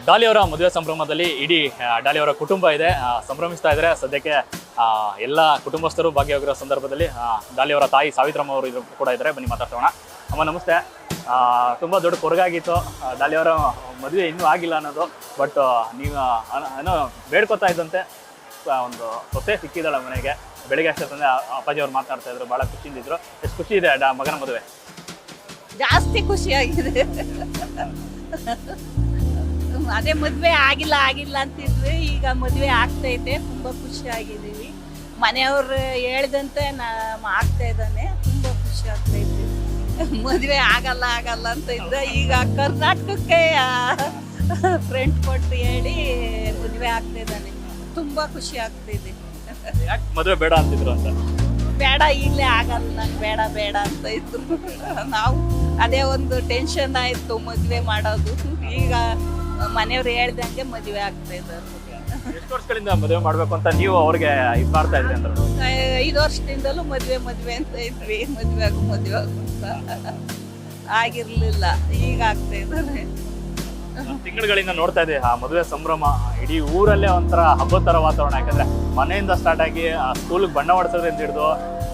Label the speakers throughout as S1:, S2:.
S1: ಡಾಲಿ ಅವರ ಮದುವೆ ಸಂಭ್ರಮದಲ್ಲಿ ಇಡೀ ಡಾಲಿ ಅವರ ಕುಟುಂಬ ಇದೆ, ಸಂಭ್ರಮಿಸ್ತಾ ಇದ್ದಾರೆ. ಸದ್ಯಕ್ಕೆ ಎಲ್ಲ ಕುಟುಂಬಸ್ಥರು ಭಾಗಿಯಾಗಿರೋ ಸಂದರ್ಭದಲ್ಲಿ ಡಾಲಿ ಅವರ ತಾಯಿ ಸಾವಿತ್ರಮ್ಮ ಅವರು ಕೂಡ ಇದ್ದಾರೆ. ಬನ್ನಿ ಮಾತಾಡ್ಸೋಣ. ಅಮ್ಮ ನಮಸ್ತೆ. ತುಂಬ ದೊಡ್ಡ ಕೊರಗಾಗಿತ್ತು ಡಾಲಿ ಅವರ ಮದುವೆ ಇನ್ನೂ ಆಗಿಲ್ಲ ಅನ್ನೋದು. ಬಟ್ ನೀವು ಏನೋ ಬೇಡ್ಕೊತಾ ಇದ್ದಂತೆ ಒಂದು ಸೊಸೆ ಸಿಕ್ಕಿದ್ದಾಳೆ ಮನೆಗೆ. ಬೆಳಿಗ್ಗೆ ಅಷ್ಟೊತ್ತಂದ್ರೆ ಅಪ್ಪಾಜಿ ಅವ್ರು ಮಾತನಾಡ್ತಾ ಇದ್ರು, ಭಾಳ ಖುಷಿಯಿಂದಿದ್ರು. ಎಷ್ಟು ಖುಷಿ ಇದೆ ಮಗನ ಮದುವೆ?
S2: ಜಾಸ್ತಿ ಖುಷಿಯಾಗಿದೆ. ಅದೇ ಮದುವೆ ಆಗಿಲ್ಲ ಅಂತಿದ್ವಿ, ಈಗ ಮದುವೆ ಆಗ್ತೈತೆ. ತುಂಬ ಖುಷಿಯಾಗಿದ್ದೀವಿ. ಮನೆಯವ್ರು ಹೇಳ್ದಂತೆ ಆಗ್ತಾ ಇದ್ದಾನೆ. ತುಂಬ ಖುಷಿ ಆಗ್ತೈತಿ. ಮದುವೆ ಆಗಲ್ಲ ಅಂತ ಇದ್ದ, ಈಗ ಕರ್ನಾಟಕಕ್ಕೆ ಫ್ರೆಂಡ್ ಕೊಟ್ಟು ಹೇಳಿ ಮದುವೆ ಆಗ್ತಾ ಇದ್ದಾನೆ. ತುಂಬ ಖುಷಿ ಆಗ್ತಿದೆ.
S1: ಯಾಕೆ ಮದುವೆ ಬೇಡ ಅಂತಿದ್ರು ಅಂತ?
S2: ಬೇಡ, ಈಗಲೇ ಆಗಲ್ಲ, ನಾನು ಬೇಡ ಅಂತ ಇದ್ರು. ನಾವು ಅದೇ ಒಂದು ಟೆನ್ಷನ್ ಆಯಿತು ಮದುವೆ ಮಾಡೋದು. ಈಗ ಮನೆಯವ್ರು ಹೇಳ್ದಂಗೆ ಮದುವೆ ಆಗ್ತಾ ಇದ್ದಾರೆ.
S1: ಎಷ್ಟು ವರ್ಷಗಳಿಂದ ಮದುವೆ ಮಾಡ್ಬೇಕು ಅಂತ ನೀವು ಅವ್ರಿಗೆ ಇದು ಮಾಡ್ತಾ ಇದ್ರಿ ಅಂತ?
S2: 5 ವರ್ಷದಿಂದಲೂ ಮದುವೆ ಅಂತ ಇದ್ವಿ. ಮದುವೆ ಆಗು ಅಂತ ಆಗಿರ್ಲಿಲ್ಲ, ಈಗ ಆಗ್ತಾ ಇದ್ದಾರೆ.
S1: ತಿಂಗಳುಗಳಿಂದ ನೋಡ್ತಾ ಇದ್ದೀವಿ ಆ ಮದುವೆ ಸಂಭ್ರಮ. ಇಡೀ ಊರಲ್ಲೇ ಒಂಥರ ಹಬ್ಬದ ಥರ ವಾತಾವರಣ. ಯಾಕಂದ್ರೆ ಮನೆಯಿಂದ ಸ್ಟಾರ್ಟ್ ಆಗಿ ಸ್ಕೂಲಿಗೆ ಬಣ್ಣ ಹೊಡ್ಸೋದ್ರಿಂದ ಹಿಡಿದು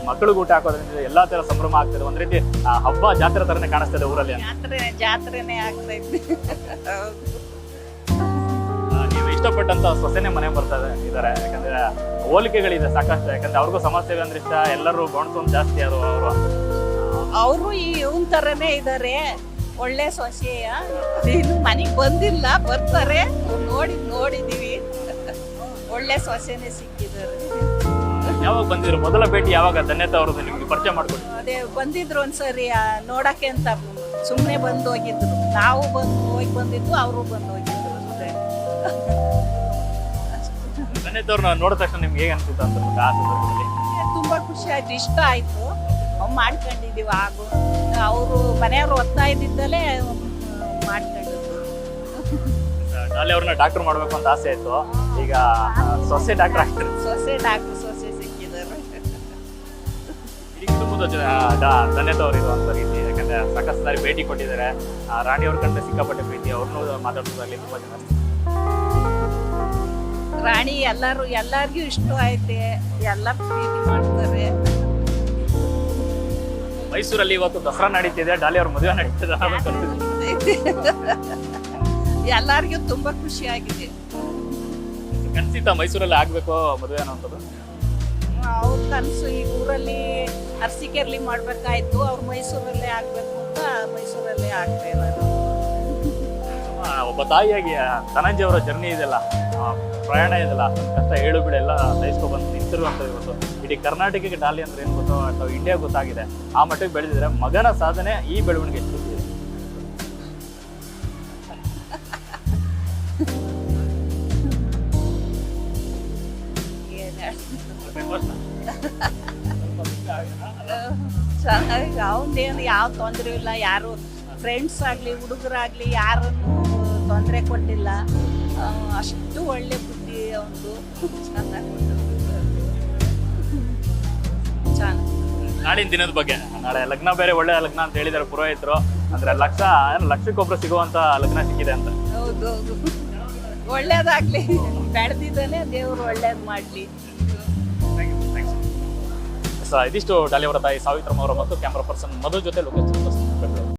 S1: ಮಕ್ಕಳಿಗೆ ಊಟ ಹಾಕೋದ್ರಿಂದ ಎಲ್ಲಾ ತರ ಸಂಭ್ರಮ ಆಗ್ತದೆ. ಒಂದ್ ರೀತಿ ಹಬ್ಬ ಜಾತ್ರೆ ತರನೇ ಕಾಣಿಸ್ತದೆ ಊರಲ್ಲಿ.
S2: ಜಾತ್ರೆನೇ ಆಗ್ತಾ ಇದ್ವಿ.
S1: ನೀವು ಇಷ್ಟಪಟ್ಟಂತ ಸೊಸೆನೆ ಮನೆ ಬರ್ತಾ ಇದಾರೆ. ಯಾಕಂದ್ರೆ ಹೋಲಿಕೆಗಳಿದೆ ಸಾಕಷ್ಟು. ಯಾಕಂದ್ರೆ ಅವ್ರಿಗೂ ಸಮಾಜ ಸೇವೆ ಅಂದ್ರೆ ಇಷ್ಟ. ಎಲ್ಲರೂ ಗೋಣಿಸೋದು ಜಾಸ್ತಿ.
S2: ಅವರು ಇವನ್ ತರನೇ ಇದಾರೆ. ಒಳ್ಳೆ ಸೊಸೆಯ. ಇನ್ನು ಮನೆಗೆ ಬಂದಿಲ್ಲ, ಬರ್ತಾರೆ. ನೋಡಿದೀವಿ. ಒಳ್ಳೆ ಸೊಸೆನೆ ಸಿಕ್ಕಿದ್ದಾರೆ.
S1: ಯಾವಾಗ ಬಂದಿದ್ರು? ಮೊದಲ ಭೇಟಿ ಯಾವಾಗ ಧನ್ಯತಾ ಅವ್ರದ್ದು ನಿಮ್ಗೆ ಪರಿಚಯ ಮಾಡ್ಕೊಡಿ?
S2: ಅದೇ ಬಂದಿದ್ರು ಒಂದ್ಸರಿ ನೋಡಕ್ಕೆ ಅಂತ, ಸುಮ್ಮನೆ ಬಂದು ಹೋಗಿದ್ರು. ನಾವು ಹೋಗಿ ಬಂದಿದ್ದು, ಅವರು ಬಂದು ಹೋಗಿದ್ರು.
S1: ಧನ್ಯತಾ ಅವ್ರನ್ನ ನೋಡಿದ ತಕ್ಷಣ ನಿಮ್ಗೆ ಹೇಗೆ ಅನ್ಸುತ್ತೆ ಅಂತ ಆ ಸಂದರ್ಭದಲ್ಲಿ?
S2: ತುಂಬಾ ಖುಷಿ ಆಯ್ತು, ಇಷ್ಟ ಆಯ್ತು. ಮಾಡ್ಕೊಂಡಿದೀವಿ. ಅವರು ಮನೆಯವ್ರು ಒತ್ತಾ ಇದ್ದಿದ್ದಲೇ ಮಾಡ್ಕೊಂಡಿದ್ರು.
S1: ಡಾಲಿ ಅವ್ರನ್ನ ಡಾಕ್ಟರ್ ಮಾಡ್ಬೇಕು ಅಂತ ಆಸೆ ಆಯ್ತು. ಈಗ ಸೊಸೆ ಡಾಕ್ಟರ್ ಆಗ್ತಾರೆ.
S2: ಸೊಸೆ ಸಿಕ್ಕಿದ್ದಾರೆ.
S1: ಈ ಕುಟುಂಬದ ಧನ್ಯತಾ ಅವರು ಇರುವಂತ ರೀತಿ. ಯಾಕಂದ್ರೆ ಸಾಕಷ್ಟು ಸಾರಿ ಭೇಟಿ ಕೊಟ್ಟಿದ್ದಾರೆ. ರಾಣಿ ಅವ್ರ ಕಂಡ್ರೆ ಸಿಕ್ಕಾಪಟ್ಟೆ ಪ್ರೀತಿ. ಅವ್ರನ್ನೂ ಮಾತಾಡ್ಸೋದಾಗ್ಲಿ ತುಂಬಾ ಜನ.
S2: ರಾಣಿ ಎಲ್ಲರಿಗೂ ಇಷ್ಟ ಐತೆ. ಎಲ್ಲ ಪ್ರೀತಿ ಮಾಡ್ತಾರೆ.
S1: ಮೈಸೂರಲ್ಲಿ ಇವತ್ತು ದಸರಾ ನಡೀತಿದೆ, ಡಾಲಿ ಅವ್ರ ಮದುವೆ ನಡೀತಿದೆ.
S2: ಎಲ್ಲರಿಗೂ ತುಂಬಾ ಖುಷಿ ಆಗಿದೆ.
S1: ಕನ್ಸಿತ್ತ ಮೈಸೂರಲ್ಲಿ ಆಗ್ಬೇಕು ಮದುವೆ ಅನ್ನೋಂಥದ್ದು?
S2: ಅವ್ರ ಕನಸು ಈ ಊರಲ್ಲಿ ಅರಸೀಕೆರೆಲಿ ಮಾಡ್ಬೇಕಾಯ್ತು. ಅವ್ರು ಮೈಸೂರಲ್ಲೇ ಆಗ್ಬೇಕು ಅಂತ ಮೈಸೂರಲ್ಲೇ ಆಗ್ತಾ ಇದ್ದಾರೆ.
S1: ಒಬ್ಬ ತಾಯಿಯಾಗಿ ಧನಂಜಯ ಅವರ ಜರ್ನಿ ಇದೆಲ್ಲ, ಪ್ರಯಾಣ ಇದೆಲ್ಲ, ಕಷ್ಟ ಏಳು ಬೀಳು ಎಲ್ಲ ಸಹಿಸ್ಕೊಬಂದು ನಿಂತಿರುವಂತ ಇವತ್ತು ಇಡೀ ಕರ್ನಾಟಕಕ್ಕೆ ಡಾಲಿ ಅಂದ್ರೆ ಏನು ಗೊತ್ತೋ ಅಥವಾ ಇಂಡಿಯಾ ಗೊತ್ತಾಗಿದೆ. ಆ ಮಟ್ಟಿಗೆ ಬೆಳೆದಿದ್ರೆ ಮಗನ ಸಾಧನೆ ಈ ಬೆಳವಣಿಗೆ ಎಷ್ಟು ಇದೆ.
S2: ಚೆನ್ನಾಗಿ ಅವನೇನು ಯಾವ ತೊಂದರೆ ಇಲ್ಲ. ಯಾರು ಫ್ರೆಂಡ್ಸ್ ಆಗಲಿ ಹುಡುಗರಾಗ್ಲಿ ಯಾರನ್ನು ತೊಂದರೆ ಕೊಟ್ಟಿಲ್ಲ. ಅಷ್ಟು ಒಳ್ಳೆ ಬುದ್ಧಿ ಅವನು.
S1: ನಾಳಿನ ದಿನದ ಬಗ್ಗೆ, ನಾಳೆ ಲಗ್ನ ಬೇರೆ ಒಳ್ಳೆ ಲಗ್ನ ಅಂತ ಹೇಳಿದಾರೆ ಪುರೋಹಿತರು. ಅಂದ್ರೆ ಲಕ್ಷಕ್ಕೊಬ್ರು ಸಿಗುವಂತ ಲಗ್ನ ಸಿಕ್ಕಿದೆ ಅಂತ.
S2: ಹೌದು, ಒಳ್ಳೇದಾಗ್ಲಿ. ಬೆಳೆದಿದ್ದಾನೆ, ದೇವ್ರು ಒಳ್ಳೇದ್ ಮಾಡ್ಲಿ.
S1: ಇದಿಷ್ಟು ಡಾಲಿ ಅವರ ತಾಯಿ ಸಾವಿತ್ರಮ್ಮ ಅವರ ಮತ್ತು ಕ್ಯಾಮ್ರಾ ಪರ್ಸನ್ ಮಧು ಜೊತೆ ಲೋಕೇಶ್.